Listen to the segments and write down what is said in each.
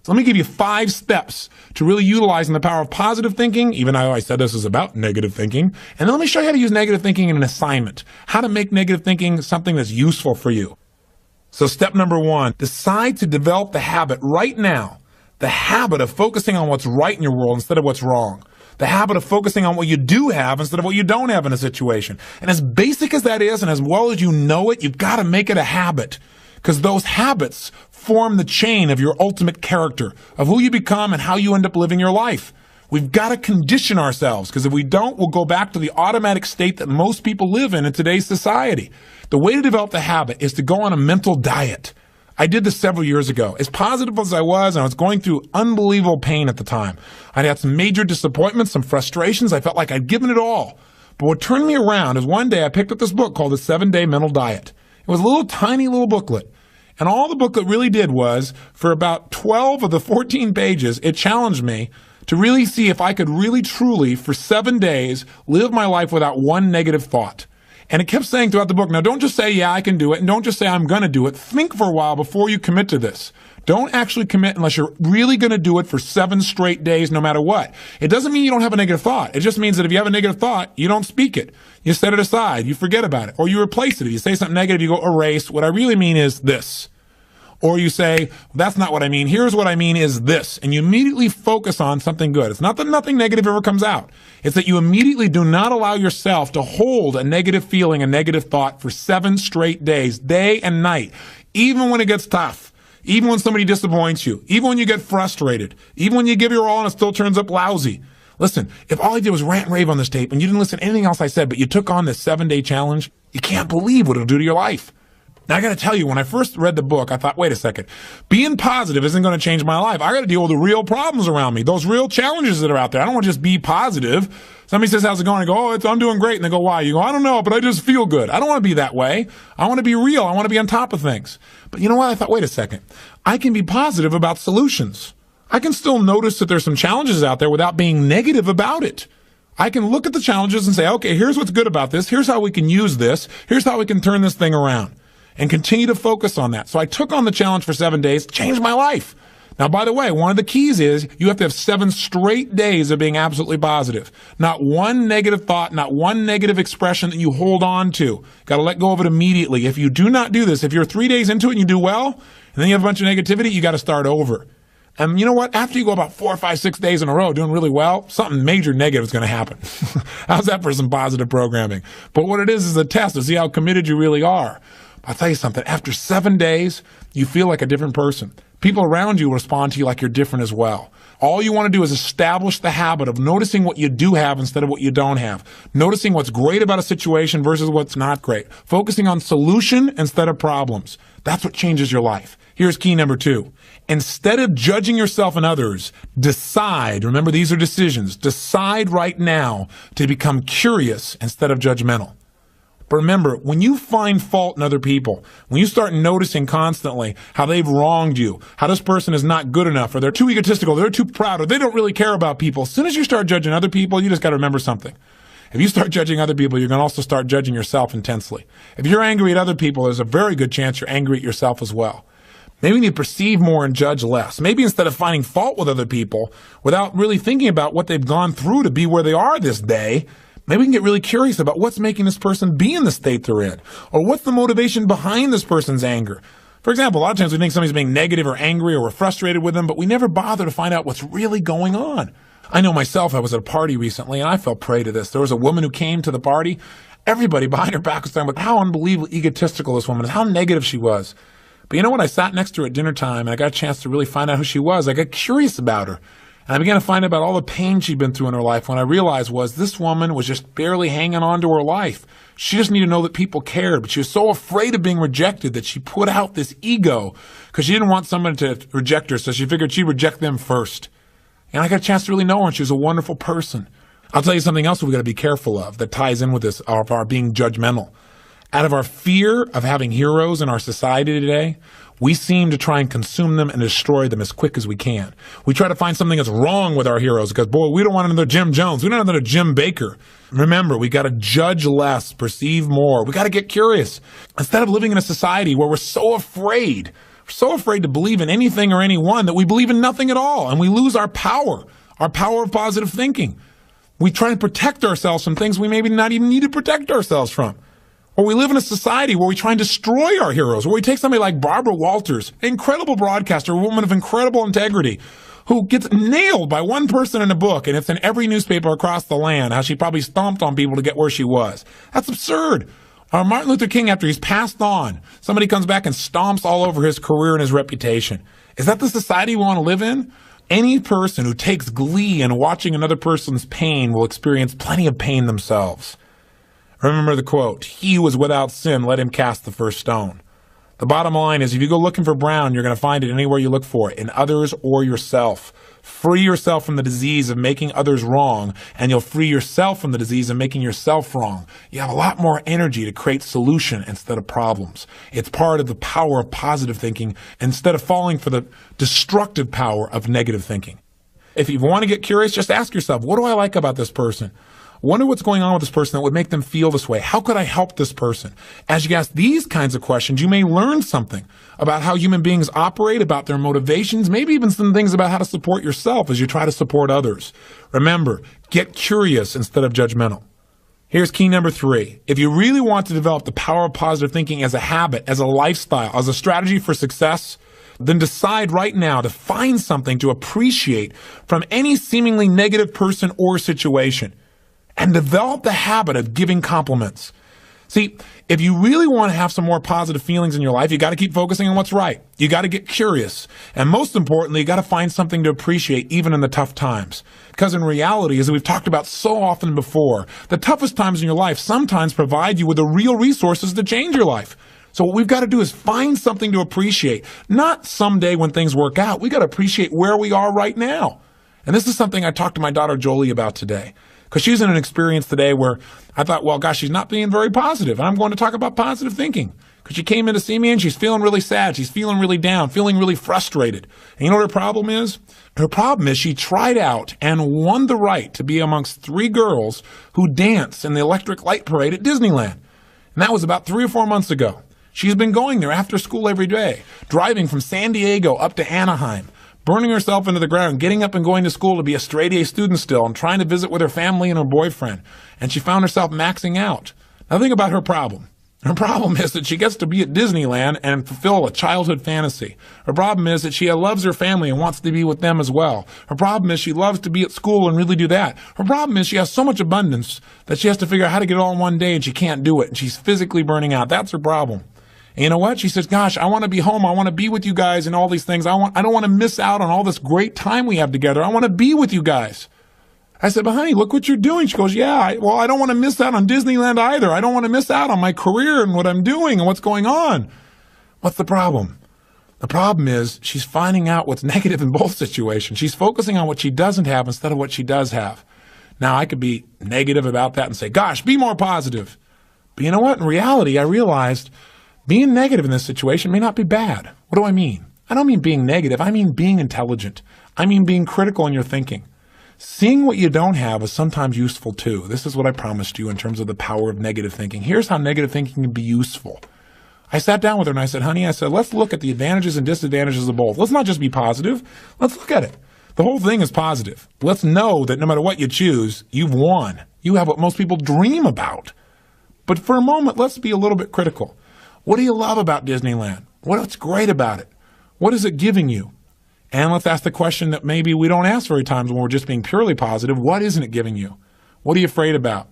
So let me give you 5 steps to really utilizing the power of positive thinking, even though I said this is about negative thinking. And then let me show you how to use negative thinking in an assignment, how to make negative thinking something that's useful for you. So step number 1, decide to develop the habit right now, the habit of focusing on what's right in your world instead of what's wrong. The habit of focusing on what you do have instead of what you don't have in a situation. And as basic as that is, and as well as you know it, you've got to make it a habit. Because those habits form the chain of your ultimate character, of who you become and how you end up living your life. We've got to condition ourselves, because if we don't, we'll go back to the automatic state that most people live in today's society. The way to develop the habit is to go on a mental diet. I did this several years ago. As positive as I was, and I was going through unbelievable pain at the time. I'd had some major disappointments, some frustrations. I felt like I'd given it all. But what turned me around is one day I picked up this book called The 7-Day Mental Diet. It was a little tiny little booklet. And all the booklet really did was, for about 12 of the 14 pages, it challenged me to really see if I could really truly, for 7 days, live my life without one negative thought. And it kept saying throughout the book, now don't just say, yeah, I can do it, and don't just say, I'm going to do it. Think for a while before you commit to this. Don't actually commit unless you're really going to do it for 7 straight days, no matter what. It doesn't mean you don't have a negative thought. It just means that if you have a negative thought, you don't speak it. You set it aside. You forget about it. Or you replace it. If you say something negative, you go erase. What I really mean is this. Or you say, that's not what I mean. Here's what I mean is this. And you immediately focus on something good. It's not that nothing negative ever comes out. It's that you immediately do not allow yourself to hold a negative feeling, a negative thought for 7 straight days, day and night, even when it gets tough, even when somebody disappoints you, even when you get frustrated, even when you give your all and it still turns up lousy. Listen, if all I did was rant and rave on this tape and you didn't listen to anything else I said, but you took on this 7-day challenge, you can't believe what it'll do to your life. Now, I got to tell you, when I first read the book, I thought, wait a second, being positive isn't going to change my life. I got to deal with the real problems around me, those real challenges that are out there. I don't want to just be positive. Somebody says, how's it going? I go, I'm doing great. And they go, why? You go, I don't know, but I just feel good. I don't want to be that way. I want to be real. I want to be on top of things. But you know what? I thought, wait a second. I can be positive about solutions. I can still notice that there's some challenges out there without being negative about it. I can look at the challenges and say, okay, here's what's good about this. Here's how we can use this. Here's how we can turn this thing around. And continue to focus on that. So I took on the challenge for 7 days, changed my life. Now, by the way, one of the keys is you have to have 7 straight days of being absolutely positive. Not one negative thought, not one negative expression that you hold on to. Got to let go of it immediately. If you do not do this, if you're 3 days into it and you do well, and then you have a bunch of negativity, you got to start over. And you know what? After you go about 4, 5, 6 days in a row doing really well, something major negative is going to happen. How's that for some positive programming? But what it is a test to see how committed you really are. I'll tell you something, after 7 days, you feel like a different person. People around you respond to you like you're different as well. All you want to do is establish the habit of noticing what you do have instead of what you don't have. Noticing what's great about a situation versus what's not great. Focusing on solution instead of problems. That's what changes your life. Here's key number 2. Instead of judging yourself and others, decide, remember these are decisions, decide right now to become curious instead of judgmental. But remember, when you find fault in other people, when you start noticing constantly how they've wronged you, how this person is not good enough, or they're too egotistical, they're too proud, or they don't really care about people, as soon as you start judging other people, you just got to remember something. If you start judging other people, you're going to also start judging yourself intensely. If you're angry at other people, there's a very good chance you're angry at yourself as well. Maybe you need to perceive more and judge less. Maybe instead of finding fault with other people, without really thinking about what they've gone through to be where they are this day, maybe we can get really curious about what's making this person be in the state they're in, or what's the motivation behind this person's anger. For example, a lot of times we think somebody's being negative or angry or we're frustrated with them, but we never bother to find out what's really going on. I know myself, I was at a party recently and I fell prey to this. There was a woman who came to the party. Everybody behind her back was talking about how unbelievably egotistical this woman is, how negative she was. But you know what? I sat next to her at dinner time and I got a chance to really find out who she was. I got curious about her. And I began to find out about all the pain she'd been through in her life. When I realized was this woman was just barely hanging on to her life. She just needed to know that people cared, but she was so afraid of being rejected that she put out this ego because she didn't want someone to reject her, so she figured she'd reject them first. And I got a chance to really know her, and she was a wonderful person. I'll tell you something else we've got to be careful of that ties in with this, of our being judgmental. Out of our fear of having heroes in our society today, we seem to try and consume them and destroy them as quick as we can. We try to find something that's wrong with our heroes because, boy, we don't want another Jim Jones. We don't want another Jim Baker. Remember, we got to judge less, perceive more. We got to get curious. Instead of living in a society where we're so afraid We're so afraid to believe in anything or anyone that we believe in nothing at all, and we lose our power of positive thinking. We try to protect ourselves from things we maybe not even need to protect ourselves from. Or we live in a society where we try and destroy our heroes, where we take somebody like Barbara Walters, an incredible broadcaster, a woman of incredible integrity, who gets nailed by one person in a book, and it's in every newspaper across the land, how she probably stomped on people to get where she was. That's absurd. Or Martin Luther King, after he's passed on, somebody comes back and stomps all over his career and his reputation. Is that the society we want to live in? Any person who takes glee in watching another person's pain will experience plenty of pain themselves. Remember the quote, "He who is without sin, let him cast the first stone." The bottom line is, if you go looking for brown, you're going to find it anywhere you look for it, in others or yourself. Free yourself from the disease of making others wrong, and you'll free yourself from the disease of making yourself wrong. You have a lot more energy to create solution instead of problems. It's part of the power of positive thinking instead of falling for the destructive power of negative thinking. If you want to get curious, just ask yourself, what do I like about this person? Wonder what's going on with this person that would make them feel this way. How could I help this person? As you ask these kinds of questions, you may learn something about how human beings operate, about their motivations, maybe even some things about how to support yourself as you try to support others. Remember, get curious instead of judgmental. Here's key number 3. If you really want to develop the power of positive thinking as a habit, as a lifestyle, as a strategy for success, then decide right now to find something to appreciate from any seemingly negative person or situation. And develop the habit of giving compliments. See, if you really want to have some more positive feelings in your life, you got to keep focusing on what's right. You got to get curious. And most importantly, you got to find something to appreciate even in the tough times. Because in reality, as we've talked about so often before, the toughest times in your life sometimes provide you with the real resources to change your life. So what we've got to do is find something to appreciate. Not someday when things work out. We got to appreciate where we are right now. And this is something I talked to my daughter Jolie about today. Because she's in an experience today where I thought, well, gosh, she's not being very positive. And I'm going to talk about positive thinking. Because she came in to see me and she's feeling really sad. She's feeling really down, feeling really frustrated. And you know what her problem is? Her problem is she tried out and won the right to be amongst 3 girls who dance in the Electric Light Parade at Disneyland. And that was about 3 or 4 months ago. She's been going there after school every day, driving from San Diego up to Anaheim, burning herself into the ground, getting up and going to school to be a straight A student still, and trying to visit with her family and her boyfriend. And she found herself maxing out. Now think about her problem. Her problem is that she gets to be at Disneyland and fulfill a childhood fantasy. Her problem is that she loves her family and wants to be with them as well. Her problem is she loves to be at school and really do that. Her problem is she has so much abundance that she has to figure out how to get it all in one day and she can't do it. And she's physically burning out. That's her problem. And you know what? She says, gosh, I want to be home. I want to be with you guys and all these things. I don't want to miss out on all this great time we have together. I want to be with you guys. I said, but honey, look what you're doing. She goes, yeah, I don't want to miss out on Disneyland either. I don't want to miss out on my career and what I'm doing and what's going on. What's the problem? The problem is she's finding out what's negative in both situations. She's focusing on what she doesn't have instead of what she does have. Now, I could be negative about that and say, gosh, be more positive. But you know what? In reality, I realized being negative in this situation may not be bad. What do I mean? I don't mean being negative. I mean being intelligent. I mean being critical in your thinking. Seeing what you don't have is sometimes useful too. This is what I promised you in terms of the power of negative thinking. Here's how negative thinking can be useful. I sat down with her and I said, honey, let's look at the advantages and disadvantages of both. Let's not just be positive. Let's look at it. The whole thing is positive. Let's know that no matter what you choose, you've won. You have what most people dream about. But for a moment, let's be a little bit critical. What do you love about Disneyland? What's great about it? What is it giving you? And let's ask the question that maybe we don't ask very times when we're just being purely positive. What isn't it giving you? What are you afraid about?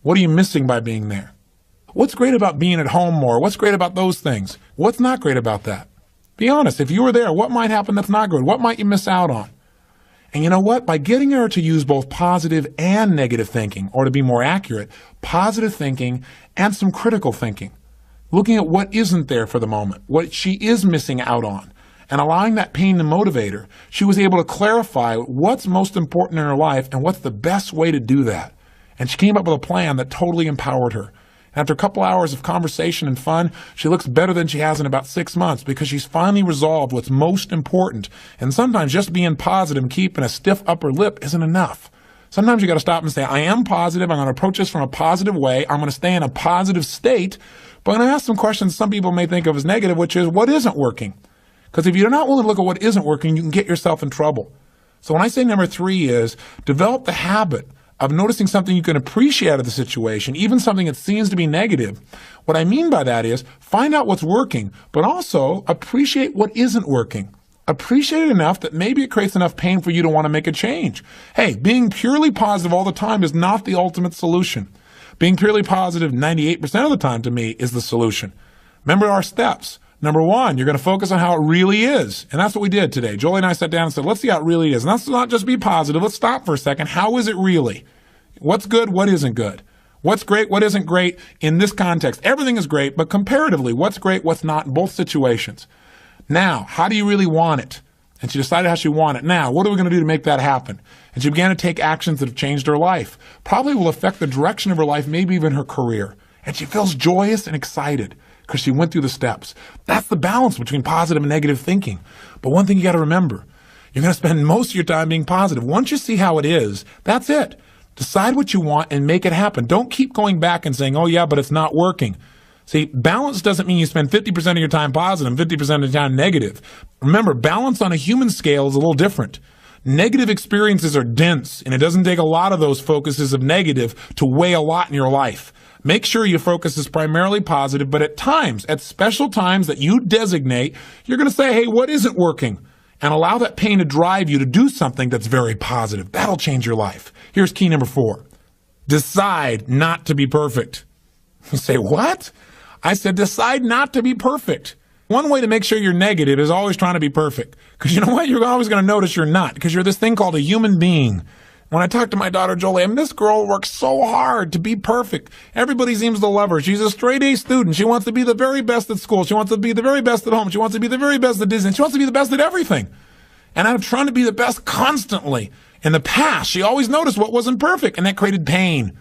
What are you missing by being there? What's great about being at home more? What's great about those things? What's not great about that? Be honest. If you were there, what might happen that's not good? What might you miss out on? And you know what? By getting her to use both positive and negative thinking, or to be more accurate, positive thinking and some critical thinking, looking at what isn't there for the moment, what she is missing out on, and allowing that pain to motivate her, she was able to clarify what's most important in her life and what's the best way to do that. And she came up with a plan that totally empowered her. After a couple hours of conversation and fun, she looks better than she has in about 6 months because she's finally resolved what's most important. And sometimes just being positive and keeping a stiff upper lip isn't enough. Sometimes you got to stop and say, I am positive. I'm going to approach this from a positive way. I'm going to stay in a positive state. But I'm going to ask some questions some people may think of as negative, which is, what isn't working? Because if you're not willing to look at what isn't working, you can get yourself in trouble. So when I say number 3 is develop the habit of noticing something you can appreciate out of the situation, even something that seems to be negative. What I mean by that is find out what's working, but also appreciate what isn't working. Appreciate it enough that maybe it creates enough pain for you to want to make a change. Hey, being purely positive all the time is not the ultimate solution. Being purely positive 98% of the time to me is the solution. Remember our steps. Number 1, you're going to focus on how it really is. And that's what we did today. Jolie and I sat down and said, let's see how it really is. And let's not just be positive. Let's stop for a second. How is it really? What's good? What isn't good? What's great? What isn't great in this context? Everything is great, but comparatively, what's great? What's not in both situations? Now, how do you really want it? And she decided how she wanted it. Now, what are we going to do to make that happen? And she began to take actions that have changed her life. Probably will affect the direction of her life, maybe even her career. And she feels joyous and excited because she went through the steps. That's the balance between positive and negative thinking. But one thing you got to remember, you're going to spend most of your time being positive. Once you see how it is, that's it. Decide what you want and make it happen. Don't keep going back and saying, oh yeah, but it's not working. See, balance doesn't mean you spend 50% of your time positive and 50% of your time negative. Remember, balance on a human scale is a little different. Negative experiences are dense, and it doesn't take a lot of those focuses of negative to weigh a lot in your life. Make sure your focus is primarily positive, but at times, at special times that you designate, you're going to say, hey, what isn't working? And allow that pain to drive you to do something that's very positive. That'll change your life. Here's key number 4. Decide not to be perfect. You say, what? I said, decide not to be perfect. One way to make sure you're negative is always trying to be perfect. Because you know what? You're always going to notice you're not. Because you're this thing called a human being. When I talk to my daughter, Jolie, this girl works so hard to be perfect. Everybody seems to love her. She's a straight A student. She wants to be the very best at school. She wants to be the very best at home. She wants to be the very best at Disney. She wants to be the best at everything. And I'm trying to be the best constantly. In the past, she always noticed what wasn't perfect, and that created pain.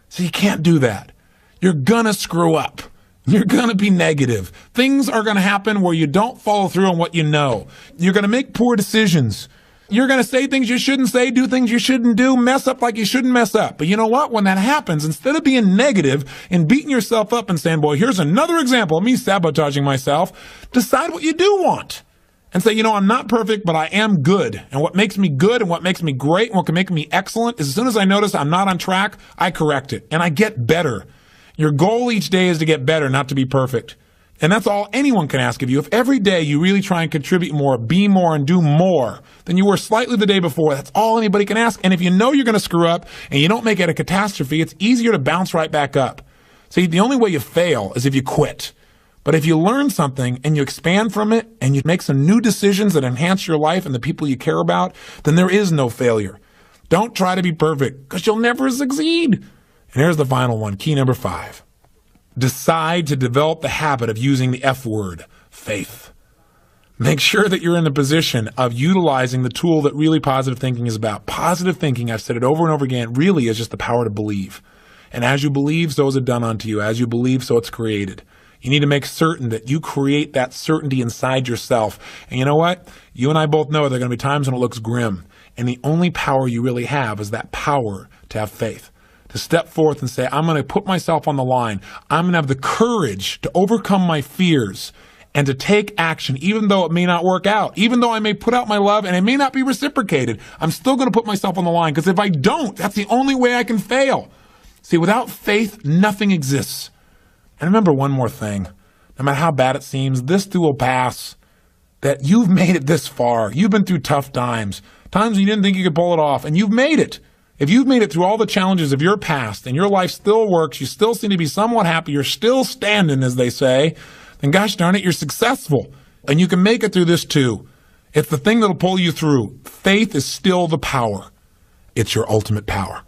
So you can't do that. You're going to screw up. You're going to be negative. Things are going to happen where you don't follow through on what you know. You're going to make poor decisions. You're going to say things you shouldn't say, do things you shouldn't do, mess up like you shouldn't mess up. But you know what? When that happens, instead of being negative and beating yourself up and saying, boy, here's another example of me sabotaging myself, decide what you do want. And say, I'm not perfect, but I am good. And what makes me good and what makes me great and what can make me excellent is as soon as I notice I'm not on track, I correct it and I get better. Your goal each day is to get better, not to be perfect. And that's all anyone can ask of you. If every day you really try and contribute more, be more, and do more than you were slightly the day before, that's all anybody can ask. And if you know you're going to screw up and you don't make it a catastrophe, it's easier to bounce right back up. See, the only way you fail is if you quit. But if you learn something and you expand from it and you make some new decisions that enhance your life and the people you care about, then there is no failure. Don't try to be perfect because you'll never succeed. And here's the final one, key number 5. Decide to develop the habit of using the F word, faith. Make sure that you're in the position of utilizing the tool that really positive thinking is about. Positive thinking, I've said it over and over again, really is just the power to believe. And as you believe, so is it done unto you. As you believe, so it's created. You need to make certain that you create that certainty inside yourself. And you know what? You and I both know there are going to be times when it looks grim. And the only power you really have is that power to have faith. To step forth and say, I'm going to put myself on the line. I'm going to have the courage to overcome my fears and to take action, even though it may not work out, even though I may put out my love and it may not be reciprocated. I'm still going to put myself on the line because if I don't, that's the only way I can fail. See, without faith, nothing exists. And remember one more thing. No matter how bad it seems, this too will pass. That you've made it this far. You've been through tough times when you didn't think you could pull it off, and you've made it. If you've made it through all the challenges of your past and your life still works, you still seem to be somewhat happy, you're still standing, as they say, then gosh darn it, you're successful. And you can make it through this too. It's the thing that'll pull you through. Faith is still the power. It's your ultimate power.